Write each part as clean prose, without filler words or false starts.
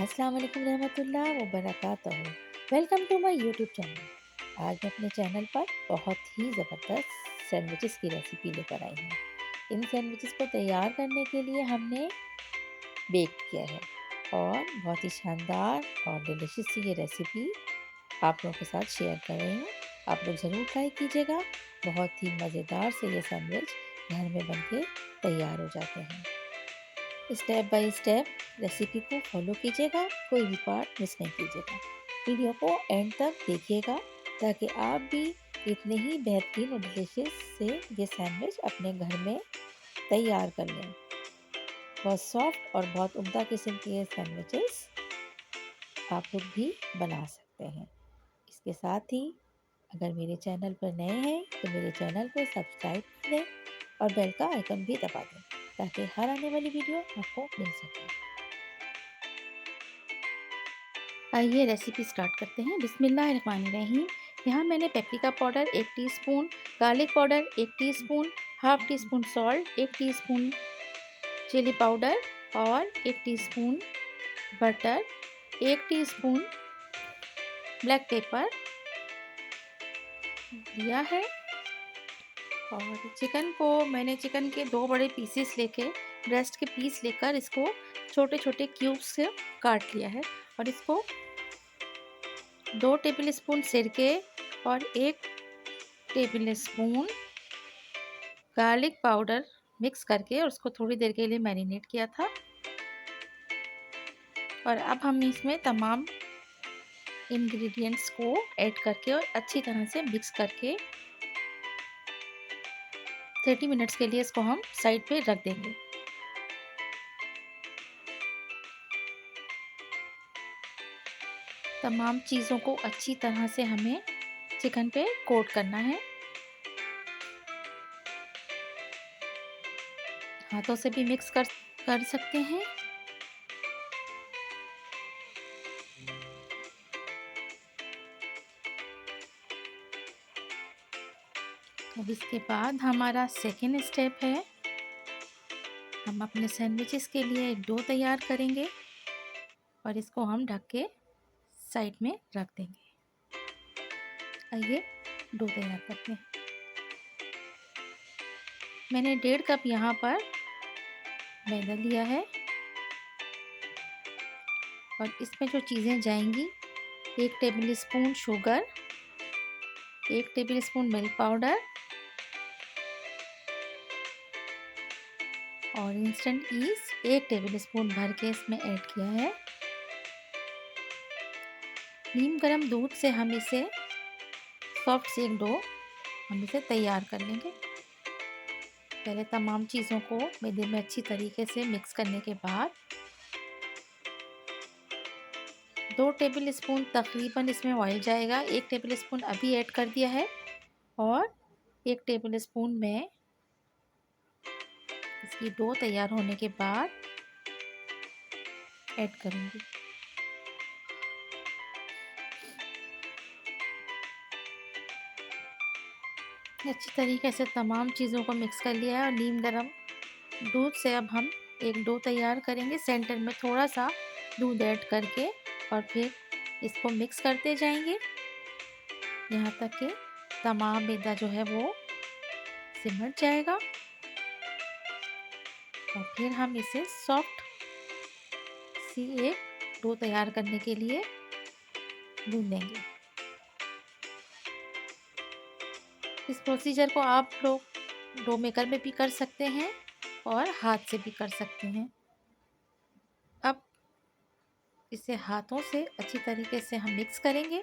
अस्सलाम वालेकुम रहमतुल्लाह व बरकातहू। Welcome to my YouTube channel. आज मैं अपने चैनल पर बहुत ही ज़बरदस्त सैंडविचेस की रेसिपी लेकर आई हूँ। इन सैंडविचेस को तैयार करने के लिए हमने बेक किया है और बहुत ही शानदार और डिलीशियस सी ये रेसिपी आप लोगों के साथ शेयर कर रही हूँ। आप लोग ज़रूर ट्राई कीजिएगा। बहुत ही मज़ेदार से ये सैंडविच घर में बन के तैयार हो जाते हैं। स्टेप बाय स्टेप रेसिपी को फॉलो कीजिएगा, कोई भी पार्ट मिस नहीं कीजिएगा। वीडियो को एंड तक देखिएगा ताकि आप भी इतने ही बेहतरीन और डिलीशियस से ये सैंडविच अपने घर में तैयार कर लें। बहुत सॉफ्ट और बहुत उम्दा किस्म के ये सैंडविचेस आप लोग भी बना सकते हैं। इसके साथ ही अगर मेरे चैनल पर नए हैं तो मेरे चैनल को सब्सक्राइब कर दें और बेल का आइकन भी दबा दें ताकि हर आने वाली वीडियो आपको मिल सके। आइए रेसिपी स्टार्ट करते हैं। बिस्मिल्लाहिर्रहमानिर्रहीम। यहाँ मैंने paprika powder 1 teaspoon, garlic powder 1 teaspoon, half teaspoon salt, 1 teaspoon chilli powder और 1 teaspoon butter, 1 teaspoon black pepper लिया है। और चिकन के 2 बड़े पीसेस लेके ब्रेस्ट के पीस लेकर इसको छोटे छोटे क्यूब्स से काट लिया है और इसको 2 टेबल स्पून सिरके और 1 table spoon garlic powder mix करके और उसको थोड़ी देर के लिए मैरिनेट किया था। और अब हम इसमें तमाम इंग्रेडिएंट्स को ऐड करके और अच्छी तरह से मिक्स करके 30 मिनट्स के लिए इसको हम साइड पे रख देंगे। तमाम चीज़ों को अच्छी तरह से हमें चिकन पे कोट करना है। हाथों से भी मिक्स कर सकते हैं। अब इसके बाद हमारा सेकेंड स्टेप है, हम अपने सैंडविचेस के लिए एक डो तैयार करेंगे और इसको हम ढक के साइड में रख देंगे। आइए डो तैयार करते हैं। मैंने 1.5 कप यहाँ पर मैदा लिया है और इसमें जो चीज़ें जाएंगी, 1 table spoon sugar, 1 table spoon milk powder और इंस्टेंट ईस्ट 1 टेबल स्पून भर के इसमें ऐड किया है। नीम गर्म दूध से हम इसे सॉफ्ट सी एक डो हम इसे तैयार कर लेंगे। पहले तमाम चीज़ों को मैदे में अच्छी तरीके से मिक्स करने के बाद 2 टेबल स्पून तकरीबन इसमें ऑयल जाएगा। 1 टेबल स्पून अभी ऐड कर दिया है और 1 टेबल स्पून में इसकी डो तैयार होने के बाद ऐड करूँगी। अच्छी तरीके से तमाम चीज़ों को मिक्स कर लिया है और नीम गर्म दूध से अब हम एक डो तैयार करेंगे। सेंटर में थोड़ा सा दूध ऐड करके और फिर इसको मिक्स करते जाएंगे यहाँ तक कि तमाम मैदा जो है वो सिमट जाएगा और फिर हम इसे सॉफ्ट सी एक डो तैयार करने के लिए गूंदेंगे। इस प्रोसीजर को आप लोग डो मेकर में भी कर सकते हैं और हाथ से भी कर सकते हैं। अब इसे हाथों से अच्छी तरीके से हम मिक्स करेंगे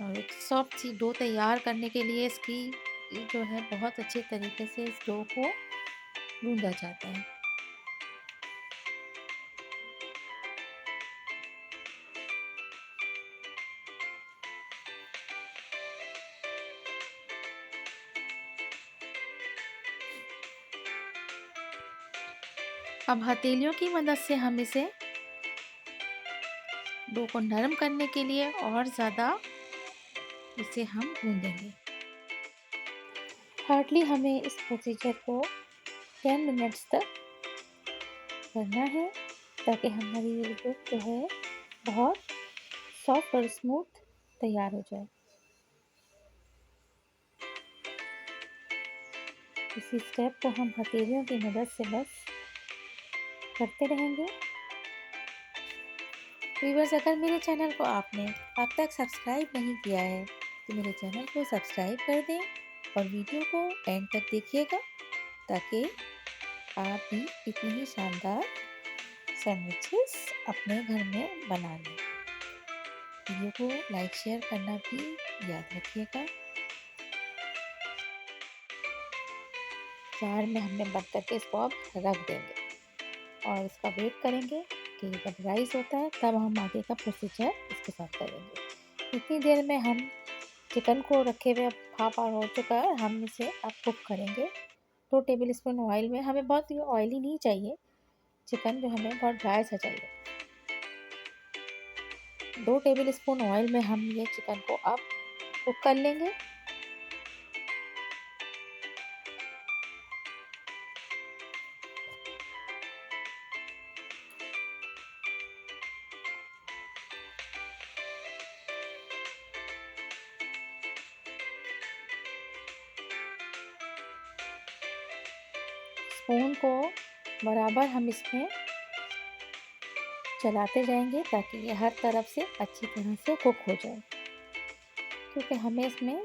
और एक सॉफ्ट सी डो तैयार करने के लिए इसकी जो है बहुत अच्छे तरीके से इस डो को गूंदा जाता है। अब हथेलियों की मदद से हम इसे डो को नरम करने के लिए और ज़्यादा इसे हम गूंदेंगे। हार्डली हमें इस प्रोसीजर को 10 मिनट्स तक करना है ताकि हमारी ये लोग जो है बहुत सॉफ्ट और स्मूथ तैयार हो जाए। इसी स्टेप को हम हथेलियों की मदद से बस करते रहेंगे। व्यूअर्स, अगर मेरे चैनल को आपने अब तक सब्सक्राइब नहीं किया है तो मेरे चैनल को सब्सक्राइब कर दें और वीडियो को एंड तक देखिएगा ताकि आप भी इतनी ही शानदार सैंडविचेस अपने घर में बना लें। वीडियो को लाइक शेयर करना भी याद रखिएगा। जार में हमने बंद करके इसको अब रख देंगे और इसका वेट करेंगे कि जब राइस होता है तब हम आगे का प्रोसीजर इसके साथ करेंगे। इतनी देर में हम चिकन को रखे हुए हाफ आवर हो चुका है, हम इसे अब कुक करेंगे। 2 टेबल स्पून ऑयल में, हमें बहुत ये ऑयली नहीं चाहिए, चिकन जो हमें बहुत ड्राई सा चाहिए। 2 टेबल स्पून ऑयल में हम ये चिकन को अब कुक कर लेंगे। स्पून को बराबर हम इसमें चलाते जाएंगे ताकि ये हर तरफ से अच्छी तरह से कुक हो जाए, क्योंकि हमें इसमें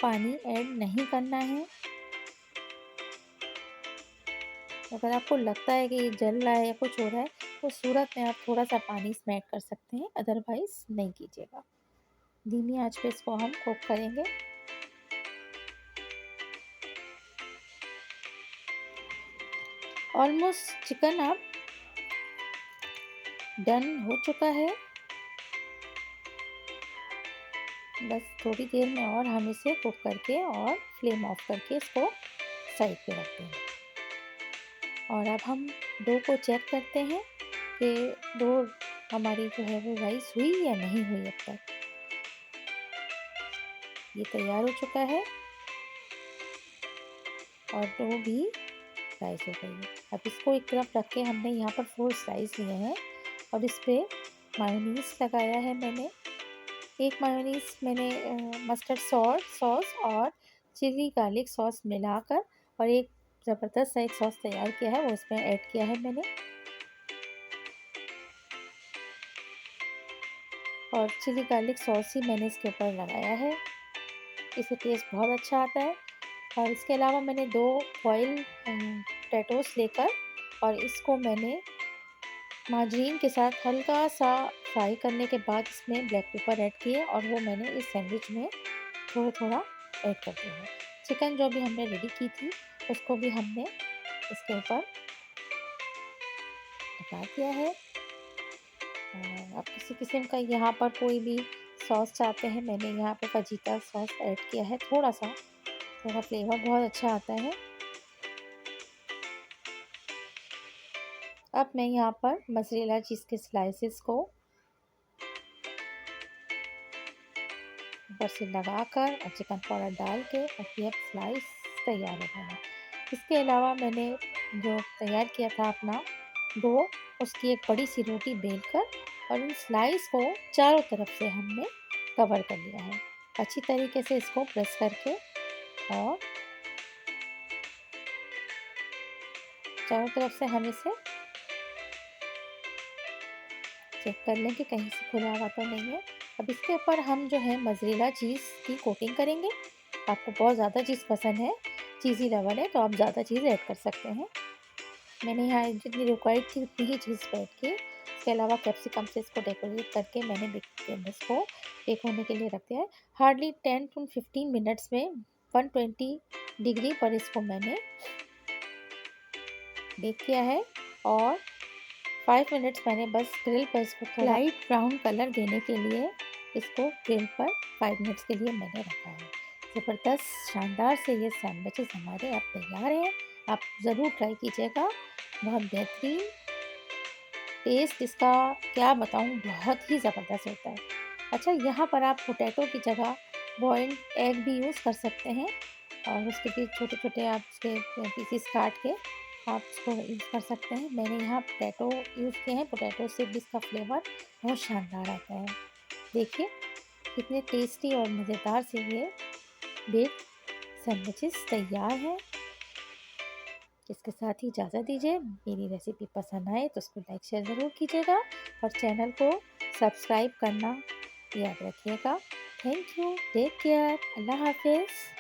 पानी ऐड नहीं करना है। अगर आपको लगता है कि ये जल रहा है या कुछ हो रहा है तो उस सूरत में आप थोड़ा सा पानी इसमें ऐड कर सकते हैं, अदरवाइज़ नहीं कीजिएगा। धीमी आंच पे इसको हम कुक करेंगे। ऑलमोस्ट चिकन अब डन हो चुका है। बस थोड़ी देर में और हम इसे कुक करके और फ्लेम ऑफ करके इसको साइड पे रखते हैं। और अब हम डो को चेक करते हैं कि डो हमारी जो है वो राइस हुई या नहीं हुई। अब तक ये तैयार हो चुका है और डो भी राइस हो गई है। अब इसको एक तरफ रख के हमने यहाँ पर 4 स्लाइस लिए हैं और इस पर मायोनीज़ लगाया है मैंने। एक मायोनीज़ मैंने मस्टर्ड सॉस और चिली गार्लिक सॉस मिलाकर और एक ज़बरदस्त सा एक सॉस तैयार किया है, वो इसमें ऐड किया है मैंने। और चिली गार्लिक सॉस ही मैंने इसके ऊपर लगाया है, इससे टेस्ट बहुत अच्छा आता है। और इसके अलावा मैंने 2 बॉयल पोटैटोस लेकर और इसको मैंने मार्जरीन के साथ हल्का सा फ्राई करने के बाद इसमें ब्लैक पेपर ऐड किए और वो मैंने इस सैंडविच में थोड़ा थोड़ा ऐड कर दिया है। चिकन जो भी हमने रेडी की थी उसको भी हमने इसके ऊपर लगा दिया है। आप किसी किस्म का यहाँ पर कोई भी सॉस चाहते हैं, मैंने यहाँ पे फजीता सॉस ऐड किया है थोड़ा सा, थोड़ा फ्लेवर बहुत अच्छा आता है। अब मैं यहाँ पर मोज़रेला चीज़ के स्लाइसेस को ऊपर से लगाकर और चिकन पाउडर डाल के और ये स्लाइस तैयार हो गया है। इसके अलावा मैंने जो तैयार किया था अपना डो, उसकी एक बड़ी सी रोटी बेलकर और इन स्लाइस को चारों तरफ से हमने कवर कर लिया है। अच्छी तरीके से इसको प्रेस करके और चारों तरफ से हम इसे चेक कर लें कि कहीं से खुला हुआ तो नहीं है। अब इसके ऊपर हम जो है मोज़रेला चीज़ की कोटिंग करेंगे। आपको बहुत ज़्यादा चीज़ पसंद है, चीज़ी लवर है, तो आप ज़्यादा चीज़ ऐड कर सकते हैं। मैंने यहाँ जितनी रिक्वायर्ड थी उतनी ही चीज़ ऐड की। इसके अलावा कैप्सिकम से इसको डेकोरेट करके मैंने इसको बेक होने के लिए रख दिया है। हार्डली 10 to 15 मिनट्स में 120 डिग्री पर इसको मैंने बेक किया है और 5 मिनट्स मैंने बस ग्रिल पर इसको थोड़ा लाइट ब्राउन कलर देने के लिए इसको ग्रिल पर 5 मिनट्स के लिए मैंने रखा है। ज़बरदस्त शानदार से ये सैंडविचेस हमारे अब तैयार हैं। आप ज़रूर ट्राई कीजिएगा, बहुत बेहतरीन टेस्ट इसका क्या बताऊँ, बहुत ही ज़बरदस्त होता है। अच्छा, यहाँ पर आप पोटैटो की जगह बॉइल्ड एग भी यूज़ कर सकते हैं और उसके बीच छोटे छोटे आप उसके पीसीस काट के आप इसको यूज़ कर सकते हैं। मैंने यहाँ पोटैटो यूज़ किए हैं, पोटैटो से भी इसका फ्लेवर बहुत शानदार आता है। देखिए कितने टेस्टी और मज़ेदार से ये बेक सैंडविचेस तैयार हैं। इसके साथ ही इजाज़त दीजिए। मेरी रेसिपी पसंद आए तो उसको लाइक शेयर ज़रूर कीजिएगा और चैनल को सब्सक्राइब करना याद रखिएगा। थैंक यू, टेक केयर, अल्लाह हाफ़िज़।